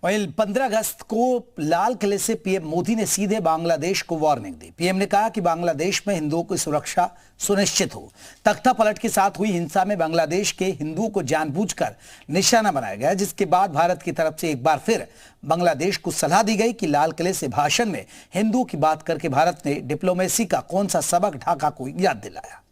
वहीं 15 अगस्त को लाल किले से पीएम मोदी ने सीधे बांग्लादेश को वार्निंग दी। पीएम ने कहा कि बांग्लादेश में हिंदुओं की सुरक्षा सुनिश्चित हो। तख्ता पलट के साथ हुई हिंसा में बांग्लादेश के हिंदुओं को जानबूझकर निशाना बनाया गया, जिसके बाद भारत की तरफ से एक बार फिर बांग्लादेश को सलाह दी गई कि लाल किले से भाषण में हिंदुओं की बात करके भारत ने डिप्लोमेसी का कौन सा सबक ढाका को याद दिलाया।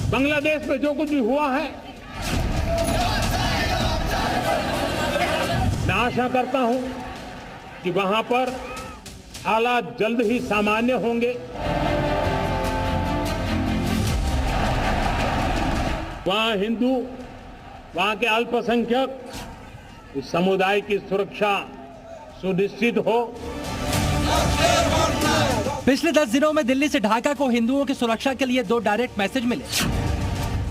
बांग्लादेश में जो कुछ भी हुआ है, मैं आशा करता हूं कि वहां पर हालात जल्द ही सामान्य होंगे। वहां हिंदू, वहां के अल्पसंख्यक, उस समुदाय की सुरक्षा सुनिश्चित हो। पिछले 10 दिनों में दिल्ली से ढाका को हिंदुओं की सुरक्षा के लिए 2 डायरेक्ट मैसेज मिले।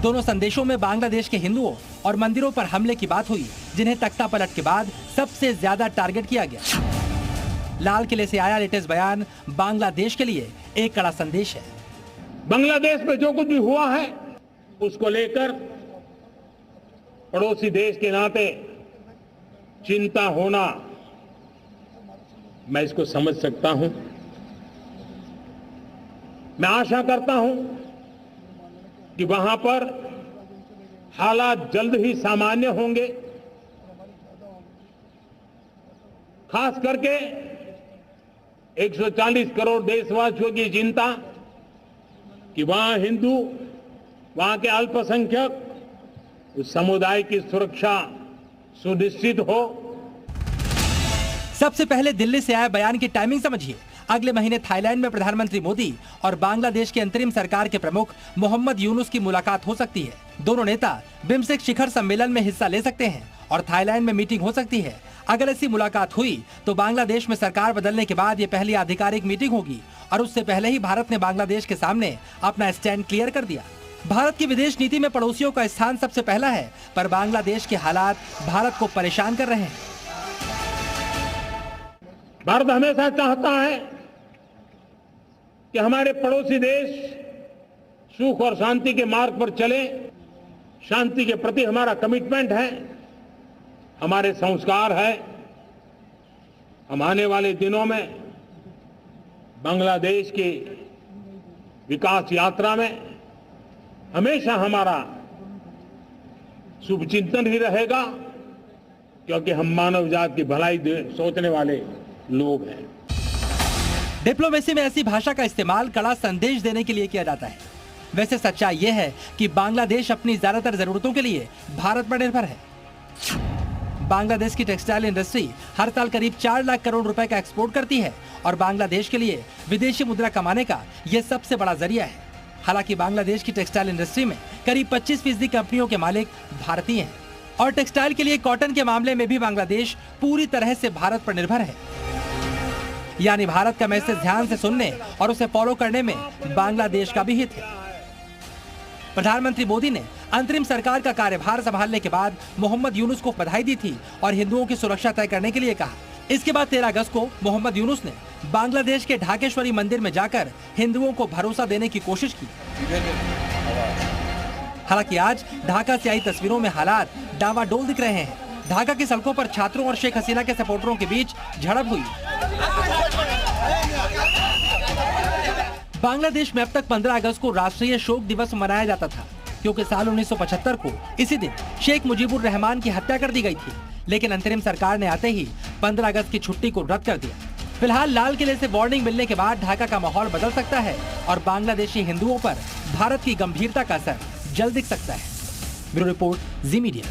दोनों संदेशों में बांग्लादेश के हिंदुओं और मंदिरों पर हमले की बात हुई, जिन्हें तख्ता पलट के बाद सबसे ज्यादा टारगेट किया गया। लाल किले से आया लेटेस्ट बयान बांग्लादेश के लिए एक कड़ा संदेश है। बांग्लादेश में जो कुछ भी हुआ है, उसको लेकर पड़ोसी देश के नाते चिंता होना, मैं इसको समझ सकता हूं। मैं आशा करता हूं कि वहां पर हालात जल्द ही सामान्य होंगे। खास करके 140 करोड़ देशवासियों की चिंता कि वहां हिंदू, वहां के अल्पसंख्यक, उस समुदाय की सुरक्षा सुनिश्चित हो। सबसे पहले दिल्ली से आए बयान की टाइमिंग समझिए। अगले महीने थाईलैंड में प्रधानमंत्री मोदी और बांग्लादेश के अंतरिम सरकार के प्रमुख मोहम्मद यूनुस की मुलाकात हो सकती है। दोनों नेता बिम्स्टेक शिखर सम्मेलन में हिस्सा ले सकते हैं और थाईलैंड में मीटिंग हो सकती है। अगर ऐसी मुलाकात हुई तो बांग्लादेश में सरकार बदलने के बाद ये पहली आधिकारिक मीटिंग होगी और उससे पहले ही भारत ने बांग्लादेश के सामने अपना स्टैंड क्लियर कर दिया। भारत की विदेश नीति में पड़ोसियों का स्थान सबसे पहला है, पर बांग्लादेश के हालात भारत को परेशान कर रहे हैं। भारत हमेशा चाहता है कि हमारे पड़ोसी देश सुख और शांति के मार्ग पर चले। शांति के प्रति हमारा कमिटमेंट है, हमारे संस्कार है। हम आने वाले दिनों में बांग्लादेश की विकास यात्रा में हमेशा हमारा शुभचिंतन ही रहेगा, क्योंकि हम मानव जात की भलाई सोचने वाले लोग हैं। डिप्लोमेसी में ऐसी भाषा का इस्तेमाल कड़ा संदेश देने के लिए किया जाता है। वैसे सच्चाई यह है कि बांग्लादेश अपनी ज्यादातर जरूरतों के लिए भारत पर निर्भर है। बांग्लादेश की टेक्सटाइल इंडस्ट्री हर साल करीब 4 लाख करोड़ रुपए का एक्सपोर्ट करती है और बांग्लादेश के लिए विदेशी मुद्रा कमाने का यह सबसे बड़ा जरिया है। हालांकि बांग्लादेश की टेक्सटाइल इंडस्ट्री में करीब 25% कंपनियों के मालिक भारतीय हैं और टेक्सटाइल के लिए कॉटन के मामले में भी बांग्लादेश पूरी तरह से भारत पर निर्भर है। यानी भारत का मैसेज ध्यान से सुनने और उसे फॉलो करने में बांग्लादेश का भी हित है। प्रधानमंत्री मोदी ने अंतरिम सरकार का कार्यभार संभालने के बाद मोहम्मद यूनुस को बधाई दी थी और हिंदुओं की सुरक्षा तय करने के लिए कहा। इसके बाद 13 अगस्त को मोहम्मद यूनुस ने बांग्लादेश के ढाकेश्वरी मंदिर में जाकर हिंदुओं को भरोसा देने की कोशिश की। हालांकि आज ढाका से आई तस्वीरों में हालात डावाडोल दिख रहे हैं। ढाका की सड़कों पर छात्रों और शेख हसीना के सपोर्टरों के बीच झड़प हुई। बांग्लादेश में अब तक 15 अगस्त को राष्ट्रीय शोक दिवस मनाया जाता था, क्योंकि साल 1975 को इसी दिन शेख मुजीबुर रहमान की हत्या कर दी गई थी। लेकिन अंतरिम सरकार ने आते ही 15 अगस्त की छुट्टी को रद्द कर दिया। फिलहाल लाल किले से वार्निंग मिलने के बाद ढाका का माहौल बदल सकता है और बांग्लादेशी हिंदुओं पर भारत की गंभीरता का असर जल्द दिख सकता है। ब्यूरो रिपोर्ट, जी मीडिया।